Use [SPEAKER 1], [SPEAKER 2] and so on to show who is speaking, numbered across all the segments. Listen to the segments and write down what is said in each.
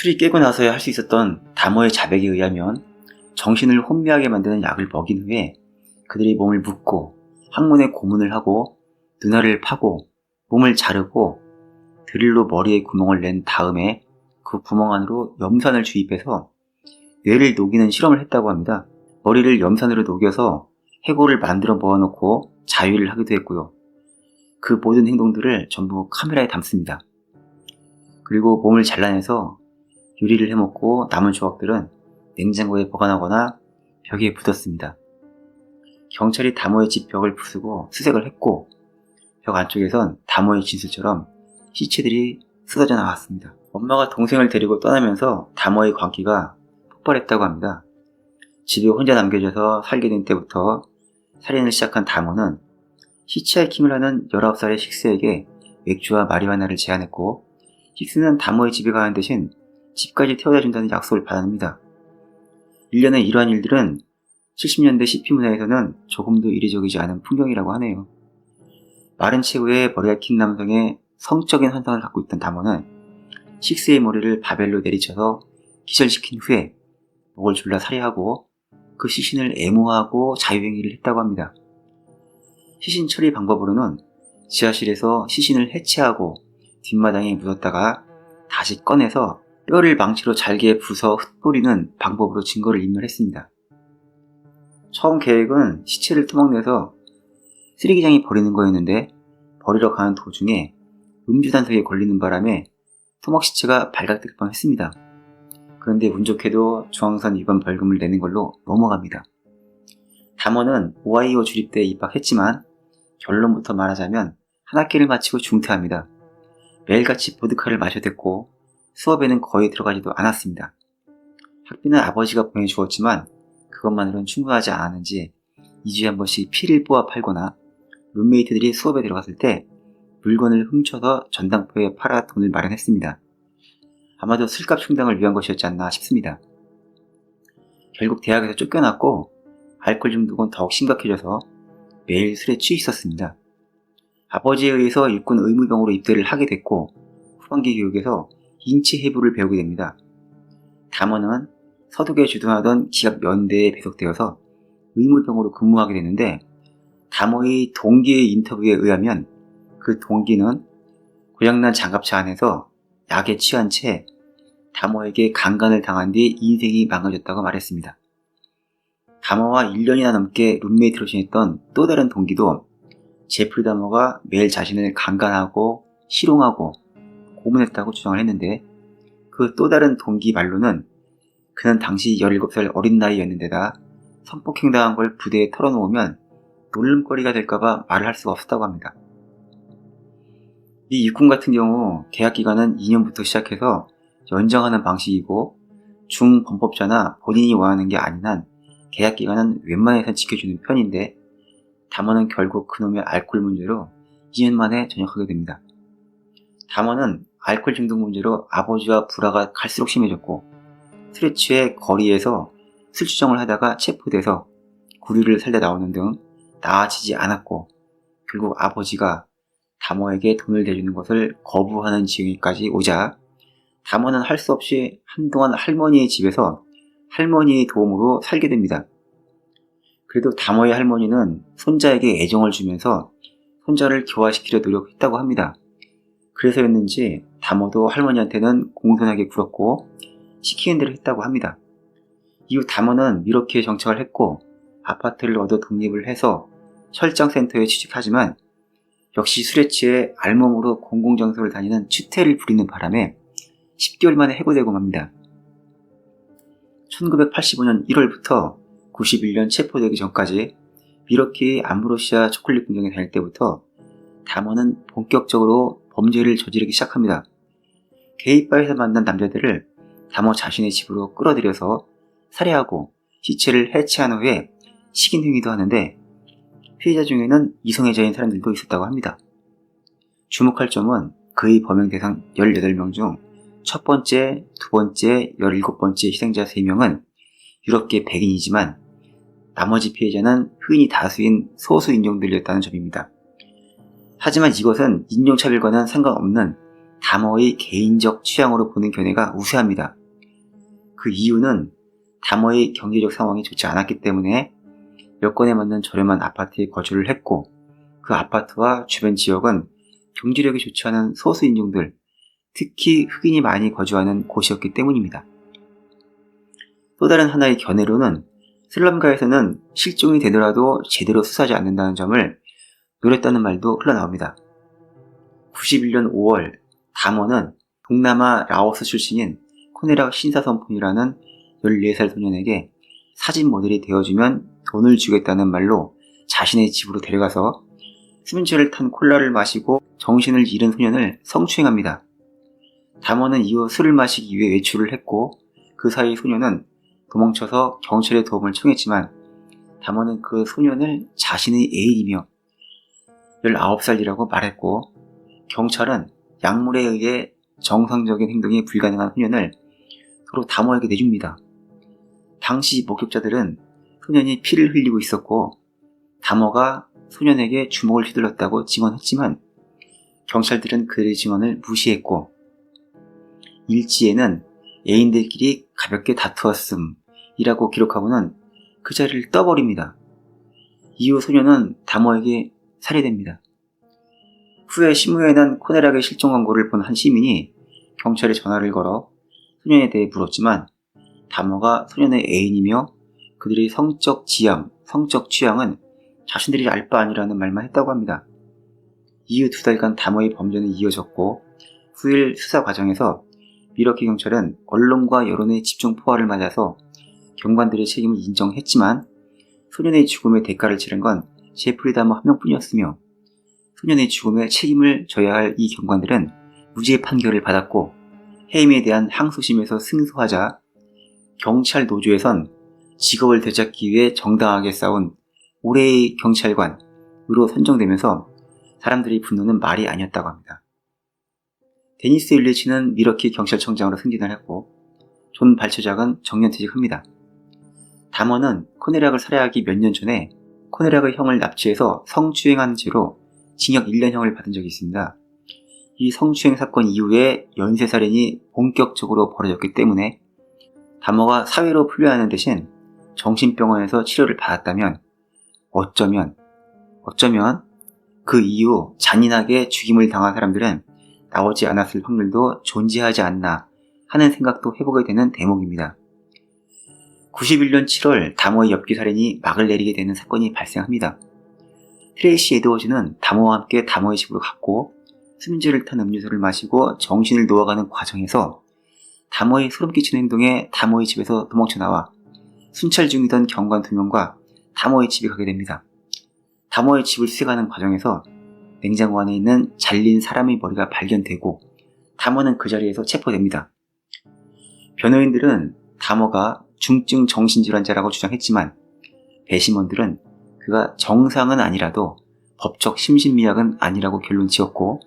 [SPEAKER 1] 술이 깨고 나서야 할 수 있었던 담어의 자백에 의하면 정신을 혼미하게 만드는 약을 먹인 후에 그들이 몸을 묶고 항문에 고문을 하고 눈알을 파고 몸을 자르고 드릴로 머리에 구멍을 낸 다음에 그 구멍 안으로 염산을 주입해서 뇌를 녹이는 실험을 했다고 합니다. 머리를 염산으로 녹여서 해골을 만들어 모아놓고 자위를 하기도 했고요. 그 모든 행동들을 전부 카메라에 담습니다. 그리고 몸을 잘라내서 요리를 해먹고 남은 조각들은 냉장고에 보관하거나 벽에 묻었습니다. 경찰이 다모의 집 벽을 부수고 수색을 했고 벽 안쪽에선 다모의 진술처럼 시체들이 쏟아져 나왔습니다. 엄마가 동생을 데리고 떠나면서 다모의 광기가 폭발했다고 합니다. 집에 혼자 남겨져서 살게 된 때부터 살인을 시작한 다모는 히치하이킹을 하는 19살의 식스에게 맥주와 마리화나를 제안했고 식스는 다모의 집에 가는 대신 집까지 태워다 준다는 약속을 받아냅니다. 1년의 이러한 일들은 70년대 CP 문화에서는 조금도 이례적이지 않은 풍경이라고 하네요. 마른 체구에 머리가 긴 남성의 성적인 환상을 갖고 있던 다모는 식스의 머리를 바벨로 내리쳐서 기절시킨 후에 목을 졸라 살해하고 그 시신을 애무하고 자유행위를 했다고 합니다. 시신 처리 방법으로는 지하실에서 시신을 해체하고 뒷마당에 묻었다가 다시 꺼내서 뼈를 망치로 잘게 부숴 흩뿌리는 방법으로 증거를 인멸했습니다. 처음 계획은 시체를 토막내서 쓰레기장에 버리는 거였는데 버리러 가는 도중에 음주단속에 걸리는 바람에 토막 시체가 발각될 뻔했습니다. 그런데 운 좋게도 중앙선 위반 벌금을 내는 걸로 넘어갑니다. 다모는 오하이오 주립대에 입학했지만 결론부터 말하자면 한 학기를 마치고 중퇴합니다. 매일같이 보드카를 마셔댔고 수업에는 거의 들어가지도 않았습니다. 학비는 아버지가 보내주었지만 그것만으로는 충분하지 않았는지 2주에 한 번씩 피를 뽑아 팔거나 룸메이트들이 수업에 들어갔을 때 물건을 훔쳐서 전당포에 팔아 돈을 마련했습니다. 아마도 술값 충당을 위한 것이었지 않나 싶습니다. 결국 대학에서 쫓겨났고 알코올 중독은 더욱 심각해져서 매일 술에 취해 있었습니다. 아버지에 의해서 육군 의무병으로 입대를 하게 됐고 후반기 교육에서 인치 해부를 배우게 됩니다. 다모는 서독에 주둔하던 기갑연대에 배속되어서 의무병으로 근무하게 되는데 다모의 동기의 인터뷰에 의하면 그 동기는 고장난 장갑차 안에서 약에 취한 채 다모에게 강간을 당한 뒤 인생이 망가졌다고 말했습니다. 다모와 1년이나 넘게 룸메이트로 지냈던 또 다른 동기도 제프리 다모가 매일 자신을 강간하고 실용하고 고문했다고 주장을 했는데 그 또 다른 동기 말로는 그는 당시 17살 어린 나이였는데다 성폭행당한 걸 부대에 털어놓으면 놀림거리가 될까봐 말을 할 수가 없었다고 합니다. 이 육군 같은 경우 계약기간은 2년부터 시작해서 연장하는 방식이고 중범법자나 본인이 원하는 게 아닌 한 계약기간은 웬만해선 지켜주는 편인데 다모는 결국 그놈의 알코올 문제로 2년 만에 전역하게 됩니다. 다모는 알코올 중독 문제로 아버지와 불화가 갈수록 심해졌고 술에 취해 거리에서 술주정을 하다가 체포돼서 구류를 살다 나오는 등 나아지지 않았고 결국 아버지가 다모에게 돈을 대주는 것을 거부하는 지경까지 오자 다모는 할 수 없이 한동안 할머니의 집에서 할머니의 도움으로 살게 됩니다. 그래도 다모의 할머니는 손자에게 애정을 주면서 손자를 교화시키려 노력했다고 합니다. 그래서였는지 다모도 할머니한테는 공손하게 굴었고 시키는 대로 했다고 합니다. 이후 다모는 미러키에 정착을 했고 아파트를 얻어 독립을 해서 철장센터에 취직하지만 역시 술에 취해 알몸으로 공공장소를 다니는 추태를 부리는 바람에 10개월 만에 해고되고 맙니다. 1985년 1월부터 91년 체포되기 전까지 미러키 암브로시아 초콜릿 공장에 다닐 때부터 다모는 본격적으로 범죄를 저지르기 시작합니다. 게이바에서 만난 남자들을 다모 자신의 집으로 끌어들여서 살해하고 시체를 해체한 후에 식인 행위도 하는데 피해자 중에는 이성애자인 사람들도 있었다고 합니다. 주목할 점은 그의 범행 대상 18명 중 첫 번째, 두 번째, 17번째 희생자 3명은 유럽계 백인이지만 나머지 피해자는 흑인이 다수인 소수 인종들이었다는 점입니다. 하지만 이것은 인종차별과는 상관없는 다머의 개인적 취향으로 보는 견해가 우세합니다. 그 이유는 다머의 경제적 상황이 좋지 않았기 때문에 여건에 맞는 저렴한 아파트에 거주를 했고, 그 아파트와 주변 지역은 경제력이 좋지 않은 소수 인종들, 특히 흑인이 많이 거주하는 곳이었기 때문입니다. 또 다른 하나의 견해로는 슬럼가에서는 실종이 되더라도 제대로 수사하지 않는다는 점을 노렸다는 말도 흘러나옵니다. 91년 5월 다머는 동남아 라오스 출신인 코네락 신사선폰이라는 14살 소년에게 사진 모델이 되어주면 돈을 주겠다는 말로 자신의 집으로 데려가서 수면제를 탄 콜라를 마시고 정신을 잃은 소년을 성추행합니다. 다머는 이후 술을 마시기 위해 외출을 했고, 그 사이 소년은 도망쳐서 경찰의 도움을 청했지만 다머는 그 소년을 자신의 애인이며 19살이라고 말했고, 경찰은 약물에 의해 정상적인 행동이 불가능한 소년을 서로 다머에게 내줍니다. 당시 목격자들은 소년이 피를 흘리고 있었고 다머가 소년에게 주먹을 휘둘렀다고 증언했지만 경찰들은 그들의 증언을 무시했고, 일지에는 애인들끼리 가볍게 다투었음이라고 기록하고는 그 자리를 떠버립니다. 이후 소년은 다머에게 살해됩니다. 후에 신문에 난 코네락의 실종 광고를 본 한 시민이 경찰에 전화를 걸어 소년에 대해 물었지만 다머가 소년의 애인이며 그들의 성적 지향, 성적 취향은 자신들이 알 바 아니라는 말만 했다고 합니다. 이후 2달간 다머의 범죄는 이어졌고, 후일 수사 과정에서 미러키 경찰은 언론과 여론의 집중 포화를 맞아서 경관들의 책임을 인정했지만 소년의 죽음의 대가를 치른 건 제프리 다머 한 명뿐이었으며, 소년의 죽음에 책임을 져야 할 이 경관들은 무죄 판결을 받았고, 해임에 대한 항소심에서 승소하자 경찰 노조에선 직업을 되찾기 위해 정당하게 싸운 올해의 경찰관으로 선정되면서 사람들의 분노는 말이 아니었다고 합니다. 데니스 일리치는 미러키 경찰청장으로 승진을 했고, 존 발처작은 정년퇴직합니다. 다머는 코네락을 살해하기 몇 년 전에 코네락의 형을 납치해서 성추행한 죄로 징역 1년형을 받은 적이 있습니다. 이 성추행 사건 이후에 연쇄살인이 본격적으로 벌어졌기 때문에 다머가 사회로 풀려나는 대신 정신병원에서 치료를 받았다면 어쩌면 그 이후 잔인하게 죽임을 당한 사람들은 나오지 않았을 확률도 존재하지 않나 하는 생각도 해보게 되는 대목입니다. 91년 7월 다머의 엽기살인이 막을 내리게 되는 사건이 발생합니다. 트레이시 에드워즈는 다머와 함께 다머의 집으로 갔고 수면제를 탄 음료수를 마시고 정신을 놓아가는 과정에서 다머의 소름 끼치는 행동에 다머의 집에서 도망쳐 나와 순찰 중이던 경관 2명과 다머의 집에 가게 됩니다. 다머의 집을 수색하는 과정에서 냉장고 안에 있는 잘린 사람의 머리가 발견되고 다머는 그 자리에서 체포됩니다. 변호인들은 다머가 중증 정신질환자라고 주장했지만 배심원들은 그가 정상은 아니라도 법적 심신미약은 아니라고 결론 지었고,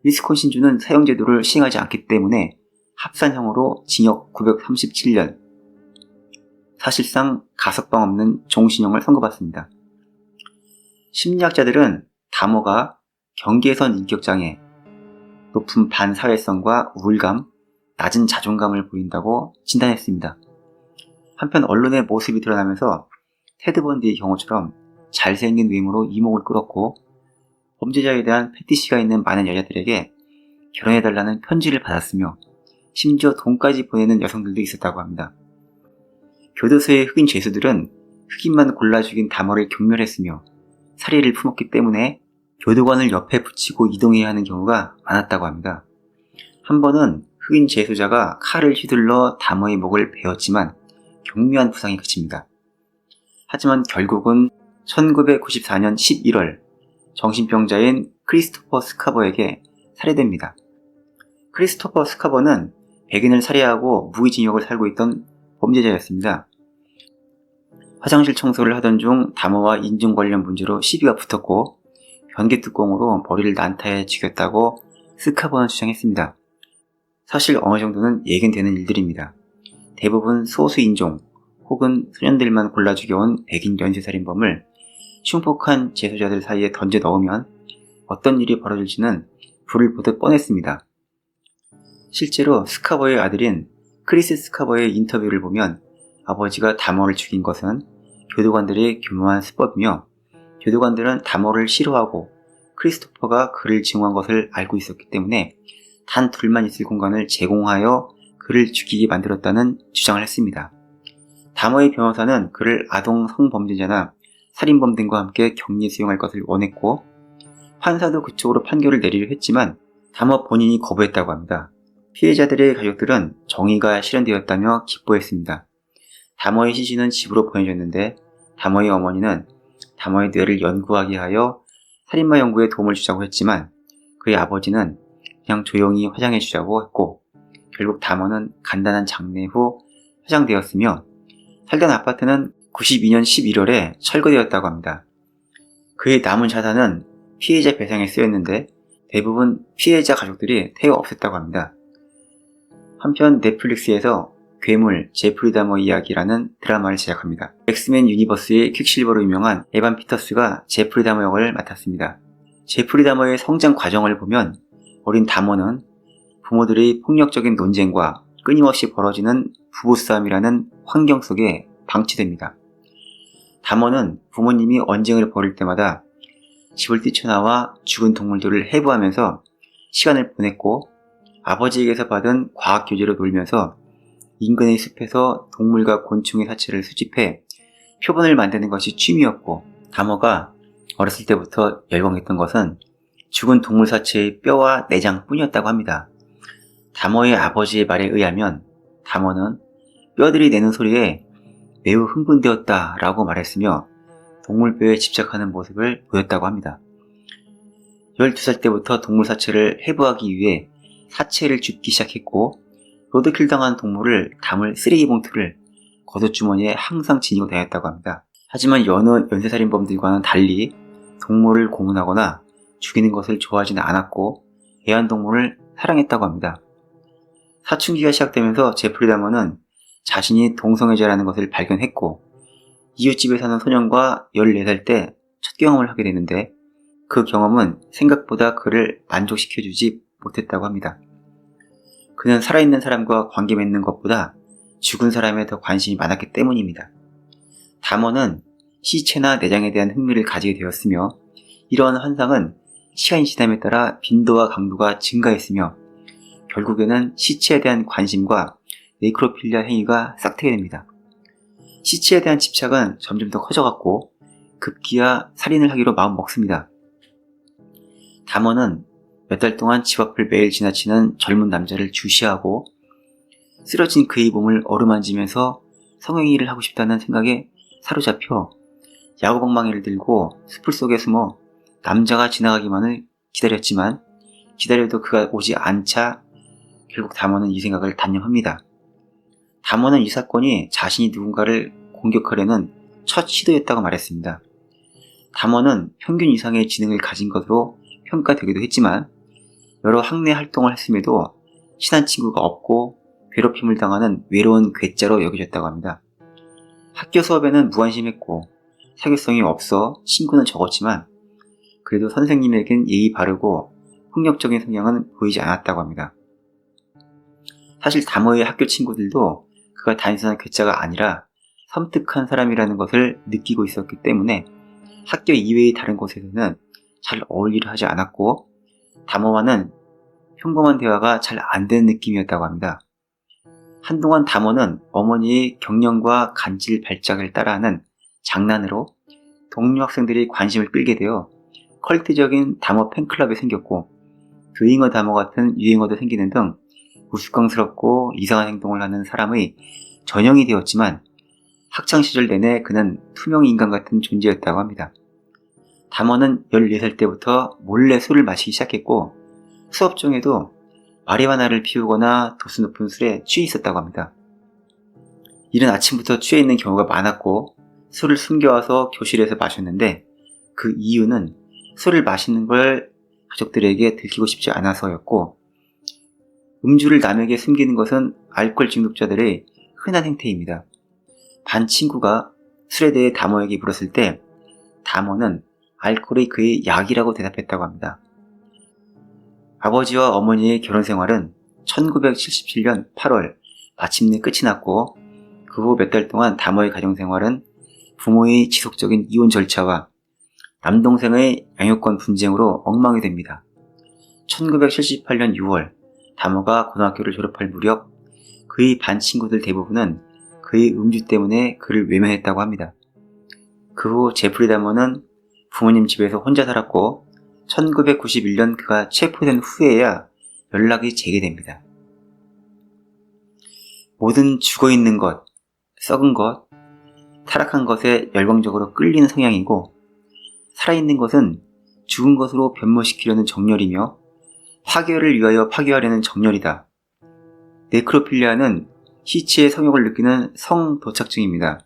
[SPEAKER 1] 위스콘신주는 사형제도를 시행하지 않기 때문에 합산형으로 징역 937년, 사실상 가석방 없는 종신형을 선고받습니다. 심리학자들은 다머가 경계선 인격장애, 높은 반사회성과 우울감, 낮은 자존감을 보인다고 진단했습니다. 한편 언론의 모습이 드러나면서 테드 번디의 경우처럼 잘생긴 외모로 이목을 끌었고, 범죄자에 대한 패티시가 있는 많은 여자들에게 결혼해달라는 편지를 받았으며 심지어 돈까지 보내는 여성들도 있었다고 합니다. 교도소의 흑인 죄수들은 흑인만 골라 죽인 다머를 경멸했으며 살해를 품었기 때문에 교도관을 옆에 붙이고 이동해야 하는 경우가 많았다고 합니다. 한 번은 흑인 재수자가 칼을 휘둘러 다머의 목을 베었지만 경미한 부상이 그칩니다. 하지만 결국은 1994년 11월 정신병자인 크리스토퍼 스카버에게 살해됩니다. 크리스토퍼 스카버는 백인을 살해하고 무기징역을 살고 있던 범죄자였습니다. 화장실 청소를 하던 중 다머와 인종 관련 문제로 시비가 붙었고 변기뚜껑으로 머리를 난타해 죽였다고 스카버는 주장했습니다. 사실 어느 정도는 예견되는 일들입니다. 대부분 소수 인종 혹은 소년들만 골라 죽여온 백인 연쇄살인범을 흉폭한 재소자들 사이에 던져 넣으면 어떤 일이 벌어질지는 불을 보듯 뻔했습니다. 실제로 스카버의 아들인 크리스 스카버의 인터뷰를 보면 아버지가 다머를 죽인 것은 교도관들의 교묘한 수법이며 교도관들은 다머를 싫어하고 크리스토퍼가 그를 증오한 것을 알고 있었기 때문에 단 둘만 있을 공간을 제공하여 그를 죽이게 만들었다는 주장을 했습니다. 다머의 변호사는 그를 아동 성범죄자나 살인범 등과 함께 격리 수용할 것을 원했고 판사도 그쪽으로 판결을 내리려 했지만 다머 본인이 거부했다고 합니다. 피해자들의 가족들은 정의가 실현되었다며 기뻐했습니다. 다머의 시신은 집으로 보내졌는데 다머의 어머니는 다머의 뇌를 연구하게 하여 살인마 연구에 도움을 주자고 했지만 그의 아버지는 그냥 조용히 화장해 주자고 했고 결국 다머는 간단한 장례 후 화장되었으며 살던 아파트는 92년 11월에 철거되었다고 합니다. 그의 남은 자산은 피해자 배상에 쓰였는데 대부분 피해자 가족들이 태워 없앴다고 합니다. 한편 넷플릭스에서 괴물 제프리 다머 이야기라는 드라마를 제작합니다. 엑스맨 유니버스의 퀵실버로 유명한 에반 피터스가 제프리 다머 역을 맡았습니다. 제프리 다머의 성장 과정을 보면 어린 다머는 부모들의 폭력적인 논쟁과 끊임없이 벌어지는 부부싸움이라는 환경 속에 방치됩니다. 다머는 부모님이 언쟁을 벌일 때마다 집을 뛰쳐나와 죽은 동물들을 해부하면서 시간을 보냈고 아버지에게서 받은 과학 교재로 놀면서 인근의 숲에서 동물과 곤충의 사체를 수집해 표본을 만드는 것이 취미였고 다머가 어렸을 때부터 열광했던 것은 죽은 동물 사체의 뼈와 내장뿐이었다고 합니다. 다머의 아버지의 말에 의하면 다머는 뼈들이 내는 소리에 매우 흥분되었다라고 말했으며 동물뼈에 집착하는 모습을 보였다고 합니다. 12살 때부터 동물 사체를 해부하기 위해 사체를 줍기 시작했고 로드킬 당한 동물을 담을 쓰레기 봉투를 겉옷주머니에 항상 지니고 다녔다고 합니다. 하지만 여느 연쇄살인범들과는 달리 동물을 고문하거나 죽이는 것을 좋아하지는 않았고 애완동물을 사랑했다고 합니다. 사춘기가 시작되면서 제프리 다머는 자신이 동성애자라는 것을 발견했고 이웃집에 사는 소년과 14살 때 첫 경험을 하게 되는데 그 경험은 생각보다 그를 만족시켜주지 못했다고 합니다. 그는 살아있는 사람과 관계 맺는 것보다 죽은 사람에 더 관심이 많았기 때문입니다. 다머는 시체나 내장에 대한 흥미를 가지게 되었으며 이러한 현상은 시간이 지남에 따라 빈도와 강도가 증가했으며 결국에는 시체에 대한 관심과 네크로필리아 행위가 싹트게 됩니다. 시체에 대한 집착은 점점 더 커져갔고 급기야 살인을 하기로 마음먹습니다. 다머는 몇 달 동안 집 앞을 매일 지나치는 젊은 남자를 주시하고 쓰러진 그의 몸을 어루만지면서 성행위를 하고 싶다는 생각에 사로잡혀 야구방망이를 들고 숲을 속에 숨어 남자가 지나가기만을 기다렸지만 기다려도 그가 오지 않자 결국 다머는 이 생각을 단념합니다. 다머는 이 사건이 자신이 누군가를 공격하려는 첫 시도였다고 말했습니다. 다머는 평균 이상의 지능을 가진 것으로 평가되기도 했지만 여러 학내 활동을 했음에도 친한 친구가 없고 괴롭힘을 당하는 외로운 괴짜로 여겨졌다고 합니다. 학교 수업에는 무관심했고 사교성이 없어 친구는 적었지만 그래도 선생님에겐 예의 바르고 폭력적인 성향은 보이지 않았다고 합니다. 사실 다머의 학교 친구들도 그가 단순한 괴짜가 아니라 섬뜩한 사람이라는 것을 느끼고 있었기 때문에 학교 이외의 다른 곳에서는 잘 어울리려 하지 않았고 다머와는 평범한 대화가 잘 안 되는 느낌이었다고 합니다. 한동안 다머는 어머니의 경련과 간질 발작을 따라하는 장난으로 동료 학생들이 관심을 끌게 되어 컬트적인 다머 팬클럽이 생겼고 드잉어 다머 같은 유행어도 생기는 등 우스꽝스럽고 이상한 행동을 하는 사람의 전형이 되었지만 학창시절 내내 그는 투명인간 같은 존재였다고 합니다. 다머는 14살 때부터 몰래 술을 마시기 시작했고 수업 중에도 마리화나를 피우거나 도수 높은 술에 취해 있었다고 합니다. 이른 아침부터 취해 있는 경우가 많았고 술을 숨겨와서 교실에서 마셨는데 그 이유는 술을 마시는 걸 가족들에게 들키고 싶지 않아서였고 음주를 남에게 숨기는 것은 알코올 중독자들의 흔한 행태입니다. 반 친구가 술에 대해 다머에게 물었을 때 다머는 알코올이 그의 약이라고 대답했다고 합니다. 아버지와 어머니의 결혼 생활은 1977년 8월 마침내 끝이 났고, 그 후 몇 달 동안 다모의 가정생활은 부모의 지속적인 이혼 절차와 남동생의 양육권 분쟁으로 엉망이 됩니다. 1978년 6월 다모가 고등학교를 졸업할 무렵 그의 반 친구들 대부분은 그의 음주 때문에 그를 외면했다고 합니다. 그 후 제프리 다모는 부모님 집에서 혼자 살았고 1991년 그가 체포된 후에야 연락이 재개됩니다. 모든 죽어있는 것, 썩은 것, 타락한 것에 열광적으로 끌리는 성향이고, 살아있는 것은 죽은 것으로 변모시키려는 정열이며 파괴를 위하여 파괴하려는 정열이다. 네크로필리아는 시체의 성욕을 느끼는 성도착증입니다.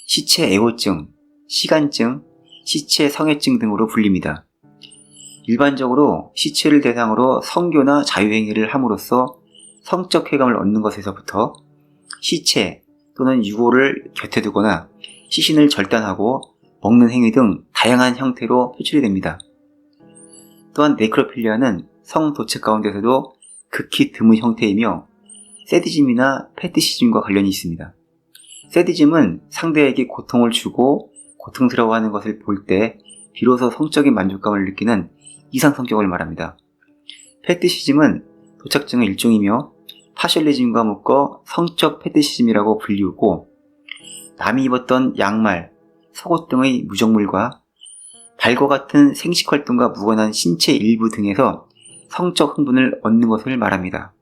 [SPEAKER 1] 시체 애호증, 시간증, 시체 성애증 등으로 불립니다. 일반적으로 시체를 대상으로 성교나 자유행위를 함으로써 성적 쾌감을 얻는 것에서부터 시체 또는 유골을 곁에 두거나 시신을 절단하고 먹는 행위 등 다양한 형태로 표출이 됩니다. 또한 네크로필리아는 성도책 가운데서도 극히 드문 형태이며 세디즘이나 패티시즘과 관련이 있습니다. 세디즘은 상대에게 고통을 주고 고통스러워하는 것을 볼 때 비로소 성적인 만족감을 느끼는 이상 성격을 말합니다. 패티시즘은 도착증의 일종이며 파셜리즘과 묶어 성적 패티시즘이라고 불리우고, 남이 입었던 양말, 속옷 등의 무정물과 발과 같은 생식활동과 무관한 신체 일부 등에서 성적 흥분을 얻는 것을 말합니다.